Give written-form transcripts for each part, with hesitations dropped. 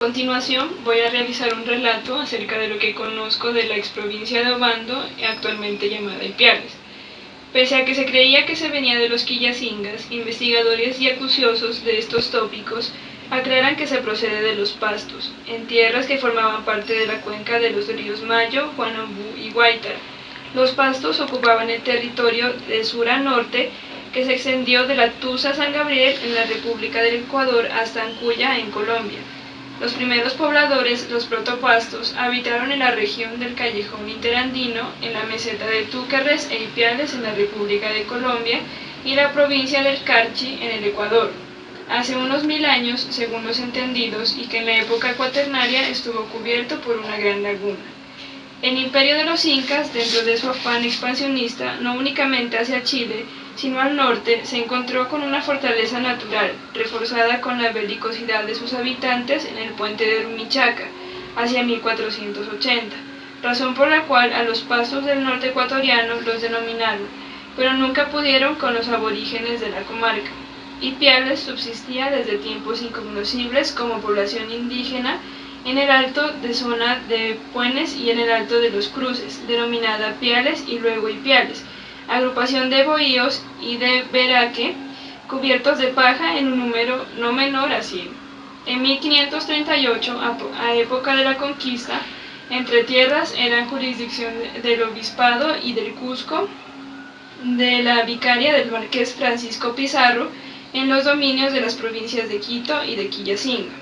A continuación voy a realizar un relato acerca de lo que conozco de la exprovincia de Obando, actualmente llamada Ipiales. Pese a que se creía que se venía de los quillacingas, investigadores y acuciosos de estos tópicos aclaran que se procede de los Pastos, en tierras que formaban parte de la cuenca de los ríos Mayo, Juanambú y Guaitara. Los Pastos ocupaban el territorio de sur a norte que se extendió de la Tusa San Gabriel en la República del Ecuador hasta Ancuya en Colombia. Los primeros pobladores, los protopastos, habitaron en la región del Callejón Interandino, en la meseta de Túquerres e Ipiales en la República de Colombia y la provincia del Carchi en el Ecuador. Hace unos 1000 años, según los entendidos, y que en la época cuaternaria estuvo cubierto por una gran laguna. El imperio de los incas, dentro de su afán expansionista, no únicamente hacia Chile, sino al norte, se encontró con una fortaleza natural, reforzada con la belicosidad de sus habitantes en el puente de Rumichaca, hacia 1480, razón por la cual a los pastos del norte ecuatoriano los denominaron, pero nunca pudieron con los aborígenes de la comarca. Ipiales subsistía desde tiempos incognoscibles como población indígena en el alto de zona de Puenes y en el alto de los Cruces, denominada Piales y luego Ipiales, agrupación de bohíos y de veraque cubiertos de paja en un número no menor a 100. En 1538, a época de la conquista, entre tierras eran jurisdicción del obispado y del Cusco, de la vicaria del marqués Francisco Pizarro, en los dominios de las provincias de Quito y de Quillacinga.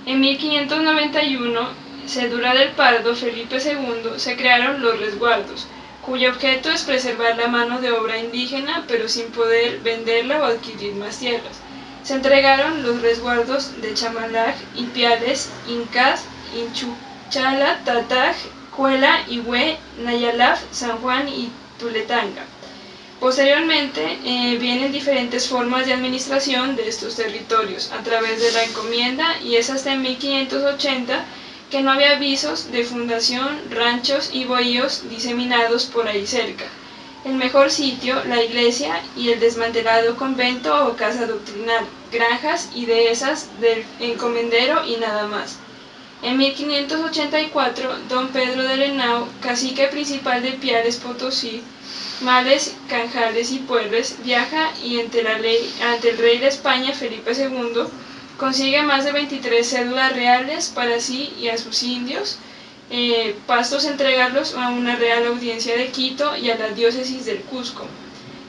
En 1591, cédula del Pardo Felipe II, se crearon los resguardos, cuyo objeto es preservar la mano de obra indígena, pero sin poder venderla o adquirir más tierras. Se entregaron los resguardos de Chamalaj, Ipiales, Incas, Inchuchala, Tataj, Cuela, Higüe, Nayalaf, San Juan y Tuletanga. Posteriormente vienen diferentes formas de administración de estos territorios a través de la encomienda, y es hasta en 1580 que no había avisos de fundación, ranchos y bohíos diseminados por ahí cerca. El mejor sitio, la iglesia y el desmantelado convento o casa doctrinal, granjas y dehesas del encomendero y nada más. En 1584, don Pedro de Henao, cacique principal de Piales Potosí, Males, Canjales y Puerres, viaja y ante el rey de España, Felipe II, consigue más de 23 cédulas reales para sí y a sus indios, pastos entregarlos a una real audiencia de Quito y a la diócesis del Cusco.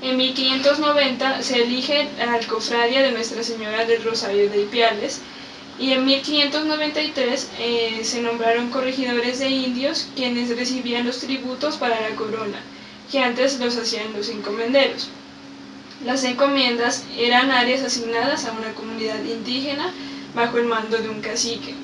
En 1590 se elige a la cofradía de Nuestra Señora del Rosario de Ipiales, y en 1593 se nombraron corregidores de indios, quienes recibían los tributos para la corona, que antes los hacían los encomenderos. Las encomiendas eran áreas asignadas a una comunidad indígena bajo el mando de un cacique.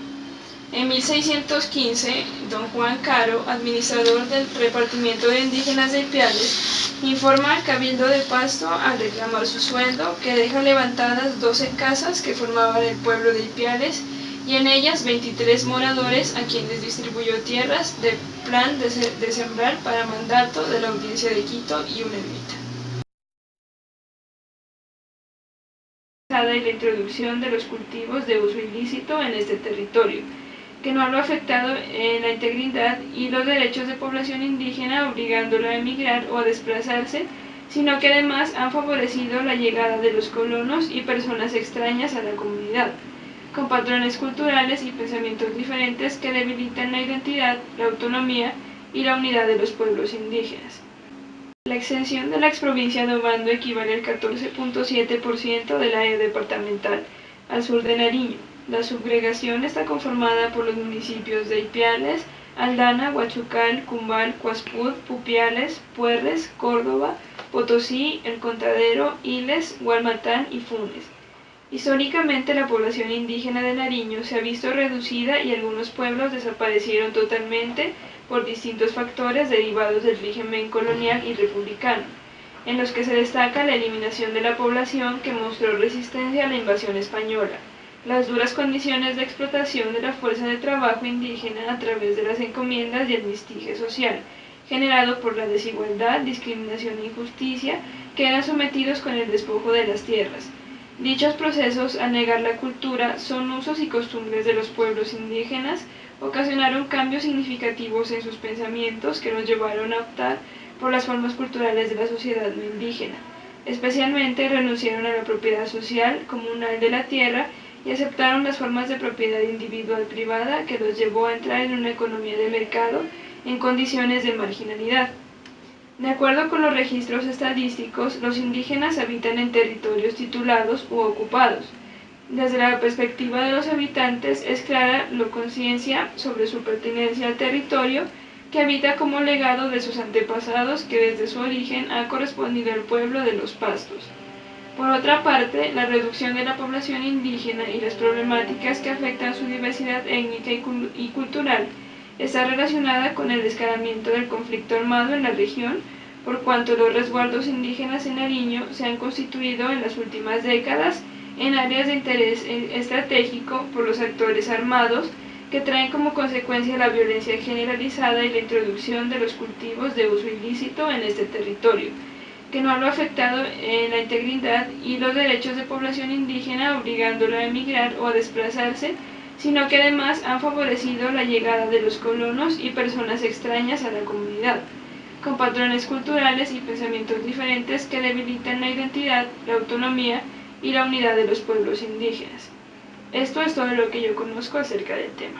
En 1615, don Juan Caro, administrador del repartimiento de indígenas de Ipiales, informa al cabildo de Pasto al reclamar su sueldo que deja levantadas 12 casas que formaban el pueblo de Ipiales y en ellas 23 moradores a quienes distribuyó tierras de plan de sembrar para mandato de la audiencia de Quito y una ermita. Y la introducción de los cultivos de uso ilícito en este territorio, que no lo ha afectado en la integridad y los derechos de población indígena obligándola a emigrar o a desplazarse, sino que además han favorecido la llegada de los colonos y personas extrañas a la comunidad, con patrones culturales y pensamientos diferentes que debilitan la identidad, la autonomía y la unidad de los pueblos indígenas. La extensión de la exprovincia de Obando equivale al 14.7% del área departamental, al sur de Nariño. La subdelegación está conformada por los municipios de Ipiales, Aldana, Huachucal, Cumbal, Cuaspud, Pupiales, Puerres, Córdoba, Potosí, El Contadero, Iles, Hualmatán y Funes. Históricamente la población indígena de Nariño se ha visto reducida y algunos pueblos desaparecieron totalmente por distintos factores derivados del régimen colonial y republicano, en los que se destaca la eliminación de la población que mostró resistencia a la invasión española, las duras condiciones de explotación de la fuerza de trabajo indígena a través de las encomiendas y el mistigia social, generado por la desigualdad, discriminación e injusticia que eran sometidos con el despojo de las tierras, Dichos procesos, al negar la cultura, son usos y costumbres de los pueblos indígenas, ocasionaron cambios significativos en sus pensamientos que los llevaron a optar por las formas culturales de la sociedad no indígena. Especialmente renunciaron a la propiedad social comunal de la tierra y aceptaron las formas de propiedad individual privada que los llevó a entrar en una economía de mercado en condiciones de marginalidad. De acuerdo con los registros estadísticos, los indígenas habitan en territorios titulados u ocupados. Desde la perspectiva de los habitantes es clara la conciencia sobre su pertenencia al territorio que habita como legado de sus antepasados que desde su origen ha correspondido al pueblo de los Pastos. Por otra parte, la reducción de la población indígena y las problemáticas que afectan su diversidad étnica y cultural está relacionada con el escalamiento del conflicto armado en la región, por cuanto los resguardos indígenas en Nariño se han constituido en las últimas décadas en áreas de interés estratégico por los actores armados que traen como consecuencia la violencia generalizada y la introducción de los cultivos de uso ilícito en este territorio, que no lo ha afectado en la integridad y los derechos de población indígena obligándola a emigrar o a desplazarse, sino que además han favorecido la llegada de los colonos y personas extrañas a la comunidad, con patrones culturales y pensamientos diferentes que debilitan la identidad, la autonomía y la unidad de los pueblos indígenas. Esto es todo lo que yo conozco acerca del tema.